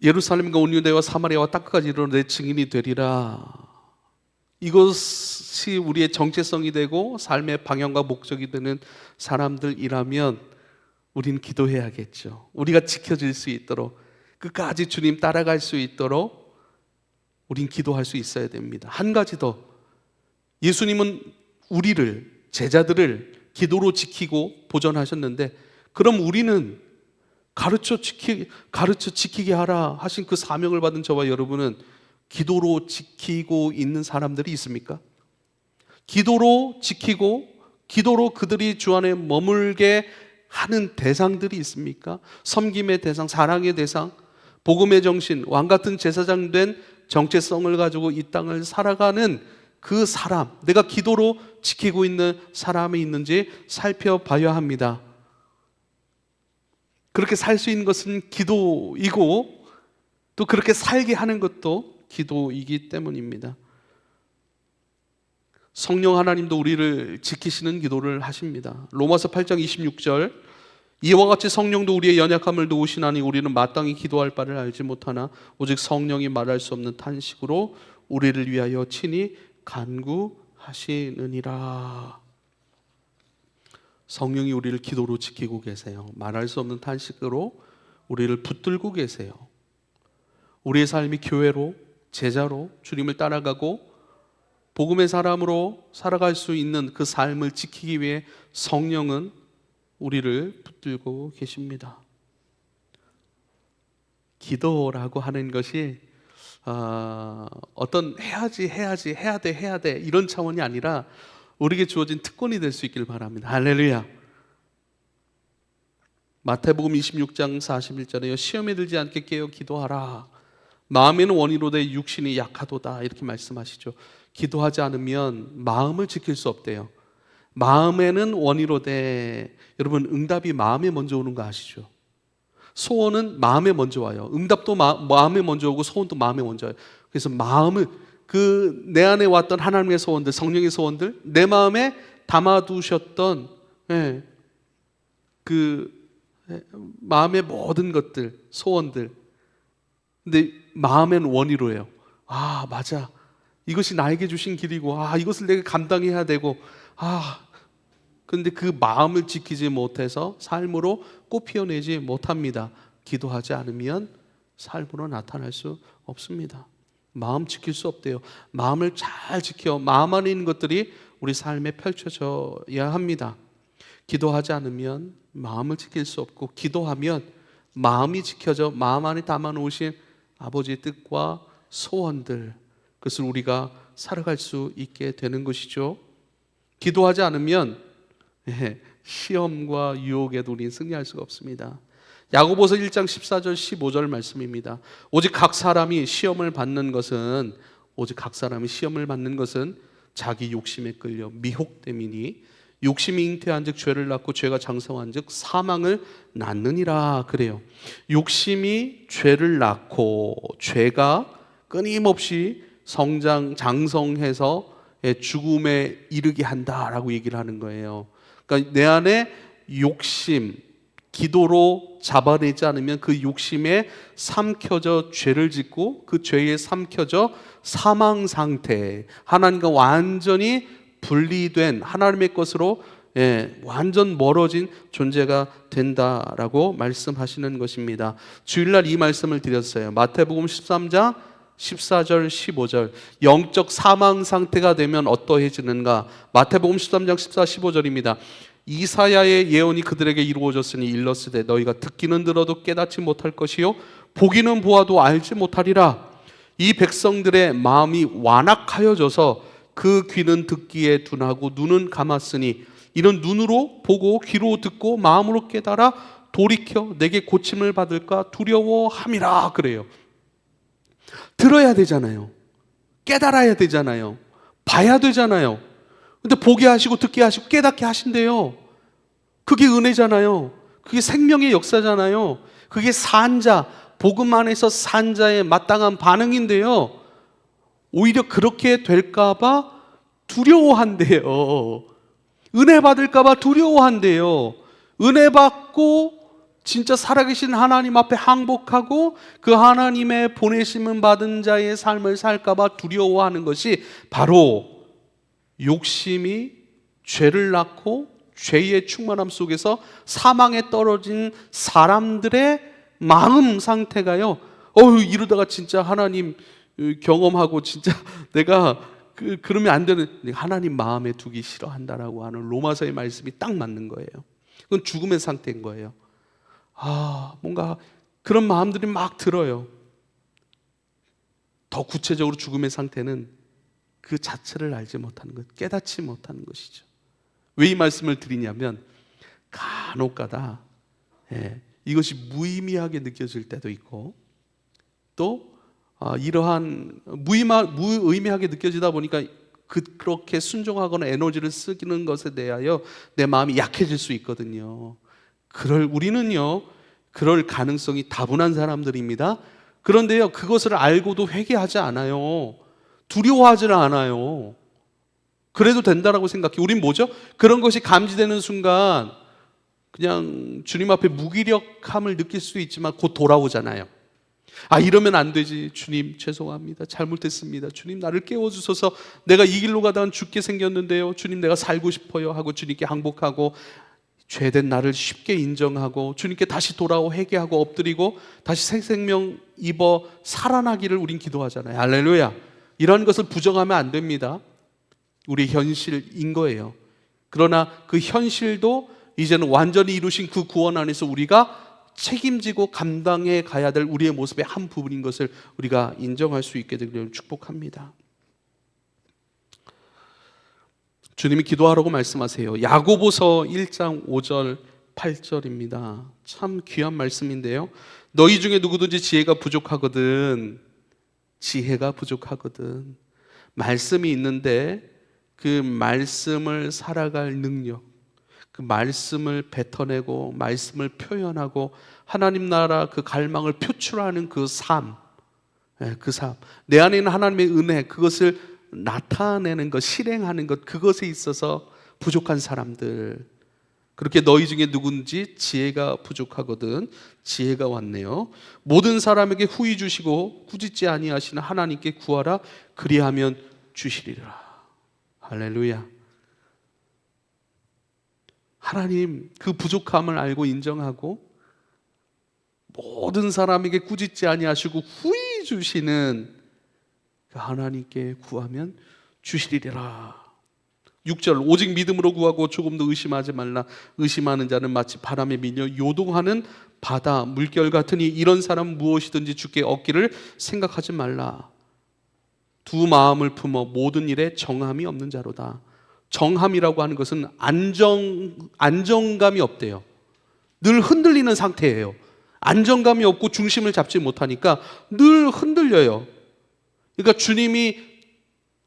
예루살렘과 온유대와 사마리아와 땅끝까지 이르러 내 증인이 되리라. 이것이 우리의 정체성이 되고 삶의 방향과 목적이 되는 사람들이라면 우리는 기도해야겠죠. 우리가 지켜질 수 있도록, 끝까지 주님 따라갈 수 있도록 우린 기도할 수 있어야 됩니다. 한 가지 더, 예수님은 우리를, 제자들을 기도로 지키고 보존하셨는데 그럼 우리는 가르쳐 지키게 하라 하신 그 사명을 받은 저와 여러분은 기도로 지키고 있는 사람들이 있습니까? 기도로 지키고 기도로 그들이 주 안에 머물게 하는 대상들이 있습니까? 섬김의 대상, 사랑의 대상, 복음의 정신, 왕같은 제사장 된 정체성을 가지고 이 땅을 살아가는 그 사람, 내가 기도로 지키고 있는 사람이 있는지 살펴봐야 합니다. 그렇게 살 수 있는 것은 기도이고 또 그렇게 살게 하는 것도 기도이기 때문입니다. 성령 하나님도 우리를 지키시는 기도를 하십니다. 로마서 8장 26절, 이와 같이 성령도 우리의 연약함을 도우시나니 우리는 마땅히 기도할 바를 알지 못하나 오직 성령이 말할 수 없는 탄식으로 우리를 위하여 친히 간구하시느니라. 성령이 우리를 기도로 지키고 계세요. 말할 수 없는 탄식으로 우리를 붙들고 계세요. 우리의 삶이 교회로, 제자로 주님을 따라가고 복음의 사람으로 살아갈 수 있는 그 삶을 지키기 위해 성령은 우리를 붙들고 계십니다. 기도라고 하는 것이 어떤 해야 돼 이런 차원이 아니라 우리에게 주어진 특권이 될 수 있길 바랍니다. 할렐루야. 마태복음 26장 41절에요. 시험에 들지 않게 깨어 기도하라. 마음에는 원이로되 육신이 약하도다 이렇게 말씀하시죠. 기도하지 않으면 마음을 지킬 수 없대요. 마음에는 원이로되, 여러분 응답이 마음에 먼저 오는 거 아시죠? 소원은 마음에 먼저 와요. 응답도 마음에 먼저 오고 소원도 마음에 먼저 와요. 그래서 마음을 내 안에 왔던 하나님의 소원들, 성령의 소원들, 내 마음에 담아두셨던 마음의 모든 것들, 소원들. 근데 마음엔 원이로예요. 아, 맞아. 이것이 나에게 주신 길이고, 이것을 내가 감당해야 되고, 근데 그 마음을 지키지 못해서 삶으로 꽃피워내지 못합니다. 기도하지 않으면 삶으로 나타날 수 없습니다. 마음 지킬 수 없대요. 마음을 잘 지켜 마음 안에 있는 것들이 우리 삶에 펼쳐져야 합니다. 기도하지 않으면 마음을 지킬 수 없고, 기도하면 마음이 지켜져 마음 안에 담아놓으신 아버지의 뜻과 소원들, 그것을 우리가 살아갈 수 있게 되는 것이죠. 기도하지 않으면 시험과 유혹에도 우리는 승리할 수가 없습니다. 야고보서 1장 14절 15절 말씀입니다. 오직 각 사람이 시험을 받는 것은 자기 욕심에 끌려 미혹됨이니 욕심이 잉태한 즉 죄를 낳고 죄가 장성한 즉 사망을 낳느니라. 그래요. 욕심이 죄를 낳고 죄가 끊임없이 장성해서 죽음에 이르게 한다라고 얘기를 하는 거예요. 그러니까 내 안에 욕심, 기도로 잡아내지 않으면 그 욕심에 삼켜져 죄를 짓고 그 죄에 삼켜져 사망 상태, 하나님과 완전히 분리된 하나님의 것으로 완전 멀어진 존재가 된다라고 말씀하시는 것입니다. 주일날 이 말씀을 드렸어요. 마태복음 13장 14절 15절, 영적 사망 상태가 되면 어떠해지는가? 마태복음 13장 14, 15절입니다. 이사야의 예언이 그들에게 이루어졌으니 일렀으되 너희가 듣기는 들어도 깨닫지 못할 것이요 보기는 보아도 알지 못하리라. 이 백성들의 마음이 완악하여져서 그 귀는 듣기에 둔하고 눈은 감았으니 이는 눈으로 보고 귀로 듣고 마음으로 깨달아 돌이켜 내게 고침을 받을까 두려워함이라. 그래요. 들어야 되잖아요. 깨달아야 되잖아요. 봐야 되잖아요. 근데 보게 하시고 듣게 하시고 깨닫게 하신대요. 그게 은혜잖아요. 그게 생명의 역사잖아요. 그게 산자, 복음 안에서 산자의 마땅한 반응인데요. 오히려 그렇게 될까봐 두려워한대요. 은혜 받을까봐 두려워한대요. 은혜 받고 진짜 살아계신 하나님 앞에 항복하고 그 하나님의 보내심을 받은 자의 삶을 살까봐 두려워하는 것이 바로 욕심이 죄를 낳고 죄의 충만함 속에서 사망에 떨어진 사람들의 마음 상태가요. 이러다가 진짜 하나님 경험하고 진짜 내가 그러면 안 되는, 하나님 마음에 두기 싫어한다라고 하는 로마서의 말씀이 딱 맞는 거예요. 그건 죽음의 상태인 거예요. 뭔가 그런 마음들이 막 들어요. 더 구체적으로 죽음의 상태는 그 자체를 알지 못하는 것, 깨닫지 못하는 것이죠. 왜 이 말씀을 드리냐면 간혹가다 이것이 무의미하게 느껴질 때도 있고, 또 이러한 무의미하게 느껴지다 보니까 그렇게 순종하거나 에너지를 쓰는 것에 대하여 내 마음이 약해질 수 있거든요. 우리는요, 그럴 가능성이 다분한 사람들입니다. 그런데요, 그것을 알고도 회개하지 않아요. 두려워하지는 않아요. 그래도 된다라고 생각해. 우린 뭐죠? 그런 것이 감지되는 순간 그냥 주님 앞에 무기력함을 느낄 수 있지만 곧 돌아오잖아요. 이러면 안 되지. 주님 죄송합니다. 잘못했습니다. 주님 나를 깨워주셔서 내가 이 길로 가다가 죽게 생겼는데요. 주님 내가 살고 싶어요 하고 주님께 항복하고, 죄된 나를 쉽게 인정하고 주님께 다시 돌아오 회개하고 엎드리고 다시 새 생명 입어 살아나기를 우린 기도하잖아요. 할렐루야. 이런 것을 부정하면 안 됩니다. 우리 현실인 거예요. 그러나 그 현실도 이제는 완전히 이루신 그 구원 안에서 우리가 책임지고 감당해 가야 될 우리의 모습의 한 부분인 것을 우리가 인정할 수 있게 되기를 축복합니다. 주님이 기도하라고 말씀하세요. 야고보서 1장 5절 8절입니다. 참 귀한 말씀인데요. 너희 중에 누구든지 지혜가 부족하거든, 말씀이 있는데 그 말씀을 살아갈 능력, 그 말씀을 뱉어내고 말씀을 표현하고 하나님 나라 그 갈망을 표출하는 그 삶, 내 안에 있는 하나님의 은혜, 그것을 나타내는 것, 실행하는 것, 그것에 있어서 부족한 사람들, 그렇게 너희 중에 누군지 지혜가 부족하거든 지혜가 왔네요. 모든 사람에게 후히 주시고 꾸짖지 아니하시는 하나님께 구하라, 그리하면 주시리라. 할렐루야. 하나님 그 부족함을 알고 인정하고 모든 사람에게 꾸짖지 아니하시고 후히 주시는 그 하나님께 구하면 주시리라. 6절 오직 믿음으로 구하고 조금도 의심하지 말라. 의심하는 자는 마치 바람에 밀려 요동하는 바다 물결 같으니 이런 사람 무엇이든지 주께 얻기를 생각하지 말라. 두 마음을 품어 모든 일에 정함이 없는 자로다. 정함이라고 하는 것은 안정감이 없대요. 늘 흔들리는 상태예요. 안정감이 없고 중심을 잡지 못하니까 늘 흔들려요. 그러니까 주님이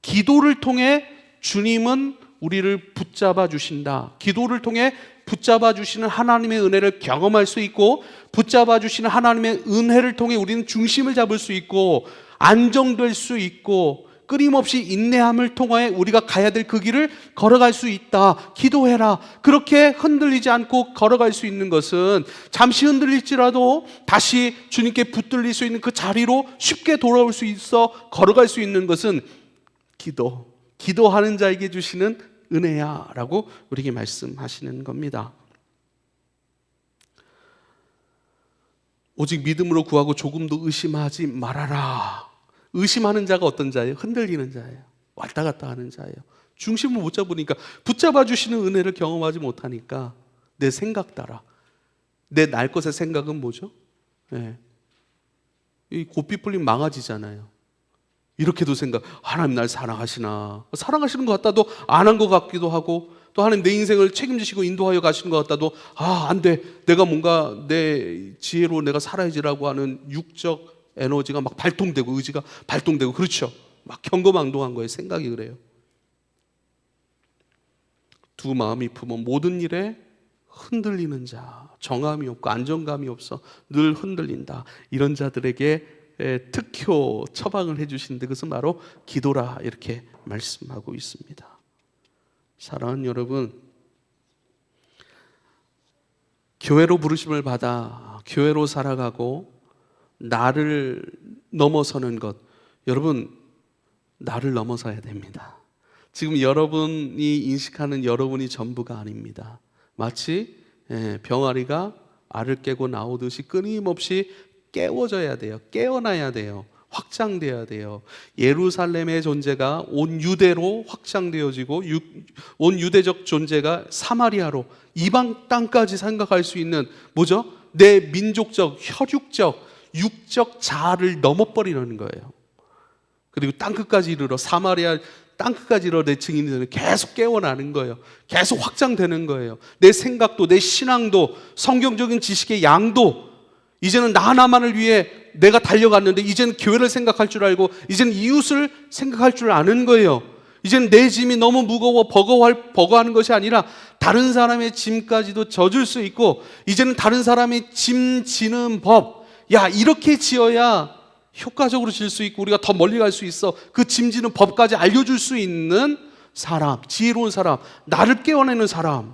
기도를 통해 주님은 우리를 붙잡아 주신다. 기도를 통해 붙잡아 주시는 하나님의 은혜를 경험할 수 있고, 붙잡아 주시는 하나님의 은혜를 통해 우리는 중심을 잡을 수 있고 안정될 수 있고, 끊임없이 인내함을 통해 우리가 가야 될 그 길을 걸어갈 수 있다. 기도해라. 그렇게 흔들리지 않고 걸어갈 수 있는 것은, 잠시 흔들릴지라도 다시 주님께 붙들릴 수 있는 그 자리로 쉽게 돌아올 수 있어 걸어갈 수 있는 것은 기도하는 자에게 주시는 은혜야 라고 우리에게 말씀하시는 겁니다. 오직 믿음으로 구하고 조금도 의심하지 말아라. 의심하는 자가 어떤 자예요? 흔들리는 자예요. 왔다 갔다 하는 자예요. 중심을 못 잡으니까, 붙잡아 주시는 은혜를 경험하지 못하니까 내 생각 따라, 내 날 것의 생각은 뭐죠? 이 고삐 풀린 망아지잖아요. 이렇게도 하나님 날 사랑하시나, 사랑하시는 것 같다도 안 한 것 같기도 하고, 또 하나님 내 인생을 책임지시고 인도하여 가시는 것 같다도 안 돼, 내가 뭔가 내 지혜로 내가 살아야지라고 하는 육적 에너지가 막 발동되고, 의지가 발동되고, 그렇죠? 막 경거망동한 거예요. 생각이 그래요. 두 마음이 품어 모든 일에 흔들리는 자, 정함이 없고 안정감이 없어 늘 흔들린다. 이런 자들에게 특효 처방을 해주시는데 그것은 바로 기도라, 이렇게 말씀하고 있습니다. 사랑하는 여러분, 교회로 부르심을 받아 교회로 살아가고 나를 넘어서는 것, 여러분 나를 넘어서야 됩니다. 지금 여러분이 인식하는 여러분이 전부가 아닙니다. 마치 병아리가 알을 깨고 나오듯이 끊임없이 깨워져야 돼요. 깨어나야 돼요. 확장돼야 돼요. 예루살렘의 존재가 온 유대로 확장되어지고 온 유대적 존재가 사마리아로, 이방 땅까지 생각할 수 있는, 뭐죠? 내 민족적, 혈육적, 육적 자아를 넘어버리는 거예요. 그리고 땅끝까지 이르러, 사마리아 땅끝까지 이르러 내 증인이 되는, 계속 깨어나는 거예요. 계속 확장되는 거예요. 내 생각도, 내 신앙도, 성경적인 지식의 양도, 이제는 나 하나만을 위해 내가 달려갔는데 이제는 교회를 생각할 줄 알고, 이제는 이웃을 생각할 줄 아는 거예요. 이제는 내 짐이 너무 무거워 버거워하는 것이 아니라 다른 사람의 짐까지도 져줄 수 있고, 이제는 다른 사람의 짐 지는 법, 야, 이렇게 지어야 효과적으로 질 수 있고 우리가 더 멀리 갈 수 있어, 그 짐지는 법까지 알려줄 수 있는 사람, 지혜로운 사람, 나를 깨어내는 사람,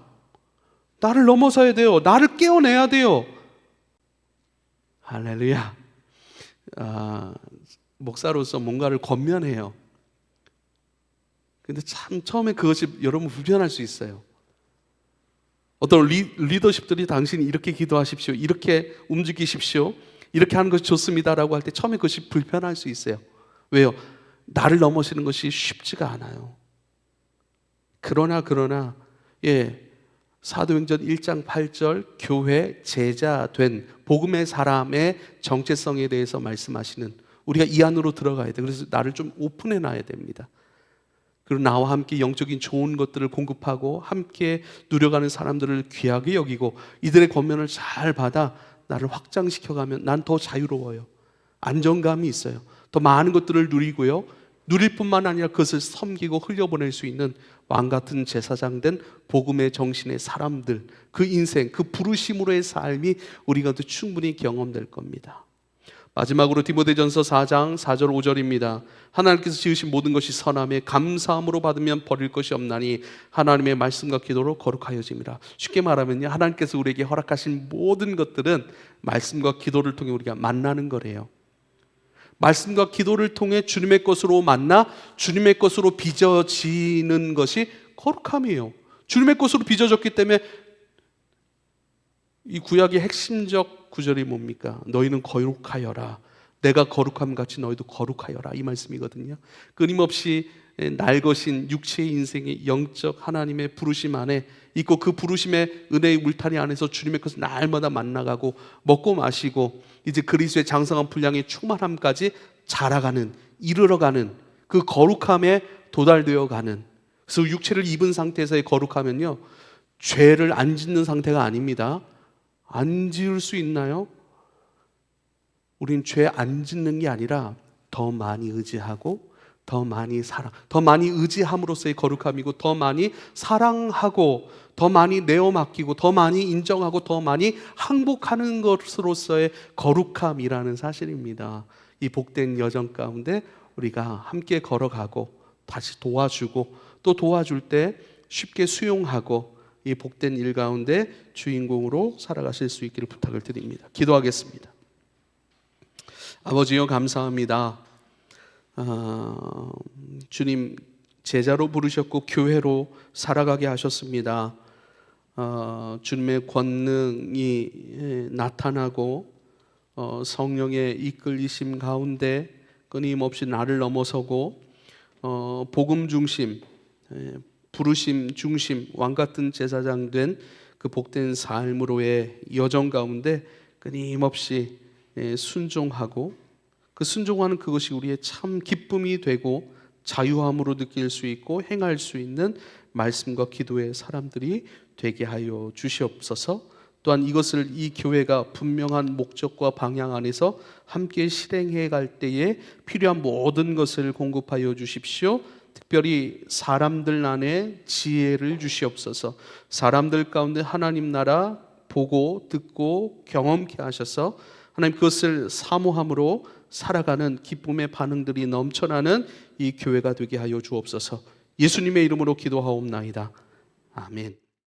나를 넘어서야 돼요. 나를 깨어내야 돼요. 할렐루야. 목사로서 뭔가를 권면해요. 근데 참 처음에 그것이 여러분 불편할 수 있어요. 어떤 리더십들이 당신이 이렇게 기도하십시오, 이렇게 움직이십시오, 이렇게 하는 것이 좋습니다라고 할 때 처음에 그것이 불편할 수 있어요. 왜요? 나를 넘어서는 것이 쉽지가 않아요. 그러나 사도행전 1장 8절 교회 제자 된 복음의 사람의 정체성에 대해서 말씀하시는, 우리가 이 안으로 들어가야 돼. 그래서 나를 좀 오픈해 놔야 됩니다. 그리고 나와 함께 영적인 좋은 것들을 공급하고 함께 누려가는 사람들을 귀하게 여기고 이들의 권면을 잘 받아 나를 확장시켜가면 난 더 자유로워요. 안정감이 있어요. 더 많은 것들을 누리고요, 누릴 뿐만 아니라 그것을 섬기고 흘려보낼 수 있는 왕같은 제사장 된 복음의 정신의 사람들, 그 인생, 그 부르심으로의 삶이 우리가 또 충분히 경험될 겁니다. 마지막으로 디모데전서 4장 4절 5절입니다. 하나님께서 지으신 모든 것이 선함에 감사함으로 받으면 버릴 것이 없나니 하나님의 말씀과 기도로 거룩하여짐이라. 쉽게 말하면요, 하나님께서 우리에게 허락하신 모든 것들은 말씀과 기도를 통해 우리가 만나는 거래요. 말씀과 기도를 통해 주님의 것으로 만나 주님의 것으로 빚어지는 것이 거룩함이에요. 주님의 것으로 빚어졌기 때문에 이 구약의 핵심적 구절이 뭡니까? 너희는 거룩하여라. 내가 거룩함 같이 너희도 거룩하여라, 이 말씀이거든요. 끊임없이 날 것인 육체의 인생의 영적 하나님의 부르심 안에 있고, 그 부르심의 은혜의 울타리 안에서 주님의 것을 날마다 만나가고 먹고 마시고 이제 그리스도의 장성한 분량의 충만함까지 자라가는, 이르러가는 그 거룩함에 도달되어 가는. 그래서 육체를 입은 상태에서의 거룩하면요, 죄를 안 짓는 상태가 아닙니다. 안 지을 수 있나요? 우린 죄 안 짓는 게 아니라 더 많이 의지하고 더 많이 의지함으로써의 거룩함이고, 더 많이 사랑하고 더 많이 내어 맡기고 더 많이 인정하고 더 많이 항복하는 것으로서의 거룩함이라는 사실입니다. 이 복된 여정 가운데 우리가 함께 걸어가고 다시 도와주고 또 도와줄 때 쉽게 수용하고 이 복된 일 가운데 주인공으로 살아가실 수 있기를 부탁을 드립니다. 기도하겠습니다. 아버지여, 감사합니다. 주님, 제자로 부르셨고 교회로 살아가게 하셨습니다. 주님의 권능이 나타나고 성령의 이끌리심 가운데 끊임없이 나를 넘어서고 복음 중심, 부르심 중심, 왕같은 제사장 된 그 복된 삶으로의 여정 가운데 끊임없이 순종하고, 그 순종하는 그것이 우리의 참 기쁨이 되고 자유함으로 느낄 수 있고 행할 수 있는 말씀과 기도의 사람들이 되게 하여 주시옵소서. 또한 이것을 이 교회가 분명한 목적과 방향 안에서 함께 실행해 갈 때에 필요한 모든 것을 공급하여 주십시오. 특별히 사람들 안에 지혜를 주시옵소서. 사람들 가운데 하나님 나라 보고 듣고 경험케 하셔서 하나님 그것을 사모함으로 살아가는 기쁨의 반응들이 넘쳐나는 이 교회가 되게 하여 주옵소서. 예수님의 이름으로 기도하옵나이다. 아멘.